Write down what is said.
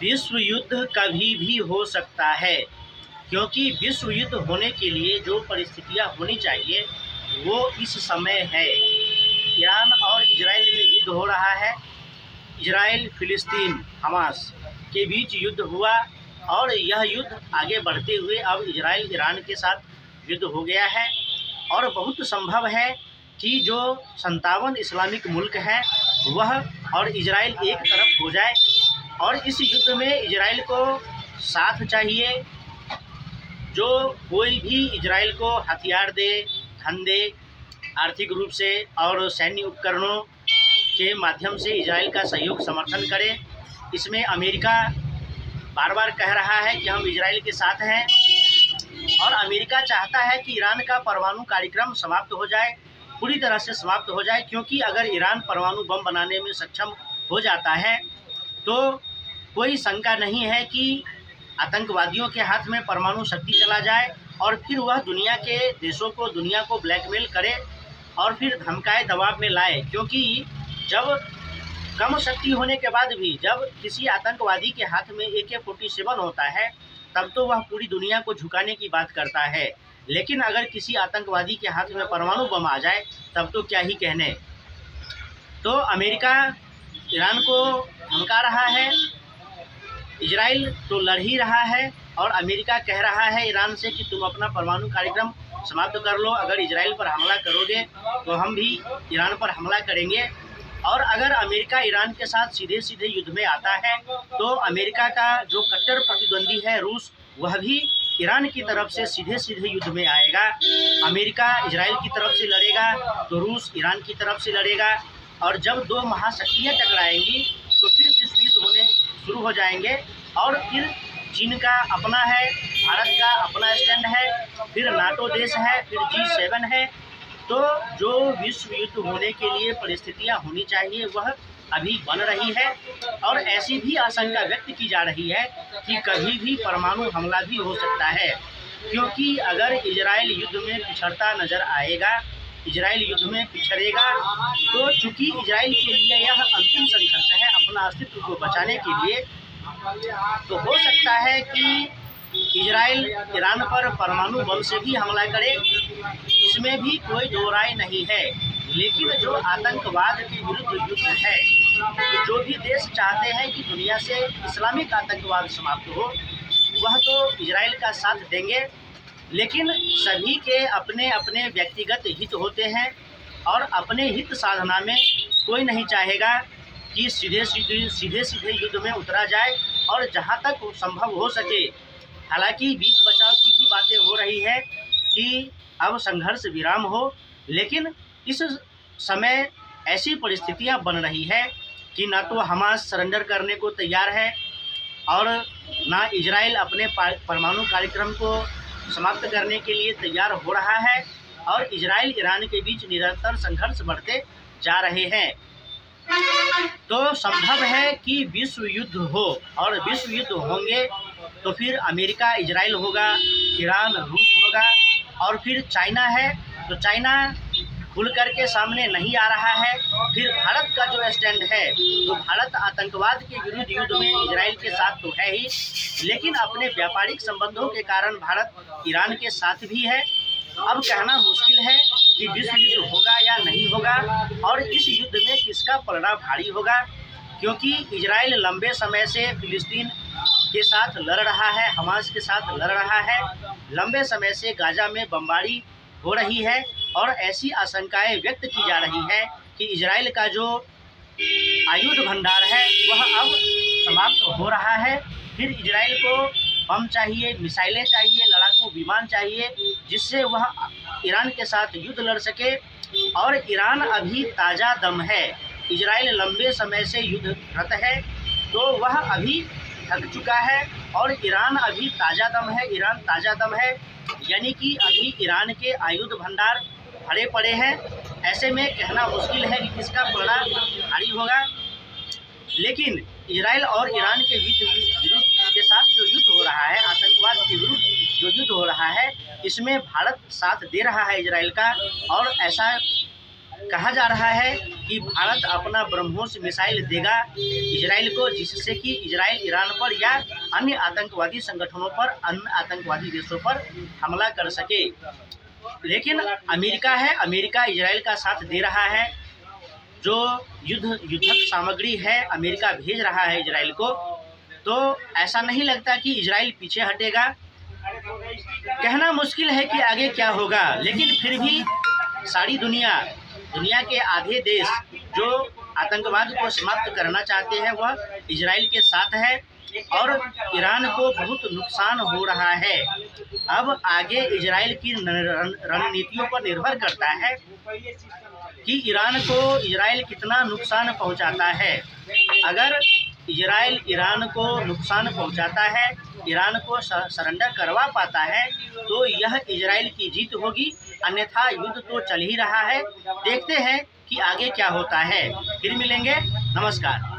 विश्व युद्ध कभी भी हो सकता है, क्योंकि विश्व युद्ध होने के लिए जो परिस्थितियां होनी चाहिए वो इस समय है। ईरान और इजराइल में युद्ध हो रहा है। इजराइल फिलिस्तीन हमास के बीच युद्ध हुआ और यह युद्ध आगे बढ़ते हुए अब इजराइल ईरान के साथ युद्ध हो गया है। और बहुत संभव है कि जो 57 इस्लामिक मुल्क हैं वह और इजराइल एक तरफ हो जाए और इस युद्ध में इजराइल को साथ चाहिए। जो कोई भी इजराइल को हथियार दे, धन दे, आर्थिक रूप से और सैन्य उपकरणों के माध्यम से इजराइल का सहयोग समर्थन करे। इसमें अमेरिका बार बार कह रहा है कि हम इजराइल के साथ हैं और अमेरिका चाहता है कि ईरान का परमाणु कार्यक्रम समाप्त हो जाए, पूरी तरह से समाप्त हो जाए, क्योंकि अगर ईरान परमाणु बम बनाने में सक्षम हो जाता है तो कोई शंका नहीं है कि आतंकवादियों के हाथ में परमाणु शक्ति चला जाए और फिर वह दुनिया के देशों को, दुनिया को ब्लैकमेल करे और फिर धमकाए, दबाव में लाए। क्योंकि जब कम शक्ति होने के बाद भी जब किसी आतंकवादी के हाथ में AK-47 होता है तब तो वह पूरी दुनिया को झुकाने की बात करता है, लेकिन अगर किसी आतंकवादी के हाथ में परमाणु बम आ जाए तब तो क्या ही कहने। तो अमेरिका ईरान को धमका रहा है, इजराइल तो लड़ ही रहा है और अमेरिका कह रहा है ईरान से कि तुम अपना परमाणु कार्यक्रम समाप्त कर लो। अगर इजराइल पर हमला करोगे तो हम भी ईरान पर हमला करेंगे। और अगर अमेरिका ईरान के साथ सीधे सीधे युद्ध में आता है तो अमेरिका का जो कट्टर प्रतिद्वंदी है रूस, वह भी ईरान की तरफ से सीधे सीधे युद्ध में आएगा। अमेरिका इजराइल की तरफ से लड़ेगा तो रूस ईरान की तरफ से लड़ेगा और जब दो महाशक्तियाँ टकराएंगी तो फिर विश्व युद्ध होने शुरू हो जाएंगे। और फिर चीन का अपना है, भारत का अपना स्टैंड है, फिर नाटो देश है, फिर G7 है। तो जो विश्व युद्ध होने के लिए परिस्थितियां होनी चाहिए वह अभी बन रही है और ऐसी भी आशंका व्यक्त की जा रही है कि कभी भी परमाणु हमला भी हो सकता है। क्योंकि अगर इजराइल युद्ध में पिछड़ता नजर आएगा, इजराइल युद्ध में पिछड़ेगा, तो चूंकि इजराइल के लिए यह अंतिम संघर्ष है अपना अस्तित्व को बचाने के लिए, तो हो सकता है कि इजराइल ईरान पर परमाणु बम से भी हमला करे, इसमें भी कोई दो राय नहीं है। लेकिन जो आतंकवाद के विरुद्ध युद्ध है, तो जो भी देश चाहते हैं कि दुनिया से इस्लामिक आतंकवाद समाप्त हो, वह तो इजराइल का साथ देंगे। लेकिन सभी के अपने अपने व्यक्तिगत हित होते हैं और अपने हित साधना में कोई नहीं चाहेगा कि सीधे सीधे युद्ध में उतरा जाए। और जहाँ तक संभव हो सके, हालांकि बीच बचाव की भी बातें हो रही है कि अब संघर्ष विराम हो, लेकिन इस समय ऐसी परिस्थितियां बन रही है कि ना तो हमास सरेंडर करने को तैयार है और ना इजराइल अपने परमाणु कार्यक्रम को समाप्त करने के लिए तैयार हो रहा है और इजराइल ईरान के बीच निरंतर संघर्ष बढ़ते जा रहे हैं। तो संभव है कि विश्व युद्ध हो और विश्व युद्ध होंगे तो फिर अमेरिका इजराइल होगा, ईरान रूस होगा और फिर चाइना है तो चाइना खुल करके सामने नहीं आ रहा है। फिर भारत का जो स्टैंड है, तो भारत आतंकवाद के विरुद्ध युद्ध में इजराइल के साथ तो है ही, लेकिन अपने व्यापारिक संबंधों के कारण भारत ईरान के साथ भी है। अब कहना मुश्किल है कि विश्व युद्ध होगा या नहीं होगा और इस युद्ध में किसका पलड़ा भारी होगा, क्योंकि इजराइल लंबे समय से फिलिस्तीन के साथ लड़ रहा है, हमास के साथ लड़ रहा है, लंबे समय से गाजा में बमबारी हो रही है और ऐसी आशंकाएं व्यक्त की जा रही है कि इजराइल का जो आयुध भंडार है वह अब समाप्त हो रहा है। फिर इजराइल को बम चाहिए, मिसाइलें चाहिए, लड़ाकू विमान चाहिए, जिससे वह ईरान के साथ युद्ध लड़ सके। और ईरान अभी ताज़ा दम है, इजराइल लंबे समय से युद्धरत है, तो वह अभी थक चुका है और ईरान अभी ताज़ा दम है, ईरान ताज़ा दम है, यानी कि अभी ईरान के आयुध भंडार भरे पड़े हैं। ऐसे में कहना मुश्किल है कि किसका पलड़ा भारी होगा। लेकिन इजराइल और ईरान के विरुद्ध के साथ जो युद्ध हो रहा है, आतंकवाद के विरुद्ध जो युद्ध हो रहा है, इसमें भारत साथ दे रहा है इजराइल का। और ऐसा कहा जा रहा है कि भारत अपना ब्रह्मोस मिसाइल देगा इजराइल को, जिससे कि इजराइल ईरान पर या अन्य आतंकवादी संगठनों पर, अन्य आतंकवादी देशों पर हमला कर सके। लेकिन अमेरिका है, अमेरिका इजराइल का साथ दे रहा है। जो युद्धक सामग्री है अमेरिका भेज रहा है इजराइल को, तो ऐसा नहीं लगता कि इजराइल पीछे हटेगा। कहना मुश्किल है कि आगे क्या होगा, लेकिन फिर भी सारी दुनिया के आधे देश जो आतंकवाद को समाप्त करना चाहते हैं वह इजराइल के साथ है और ईरान को बहुत नुकसान हो रहा है। अब आगे इजराइल की रणनीतियों पर निर्भर करता है कि इजराइल कितना नुकसान पहुंचाता है। अगर इजराइल ईरान को नुकसान पहुंचाता है, ईरान को सरेंडर करवा पाता है, तो यह इजराइल की जीत होगी। अन्यथा युद्ध तो चल ही रहा है। देखते हैं कि आगे क्या होता है। फिर मिलेंगे। नमस्कार।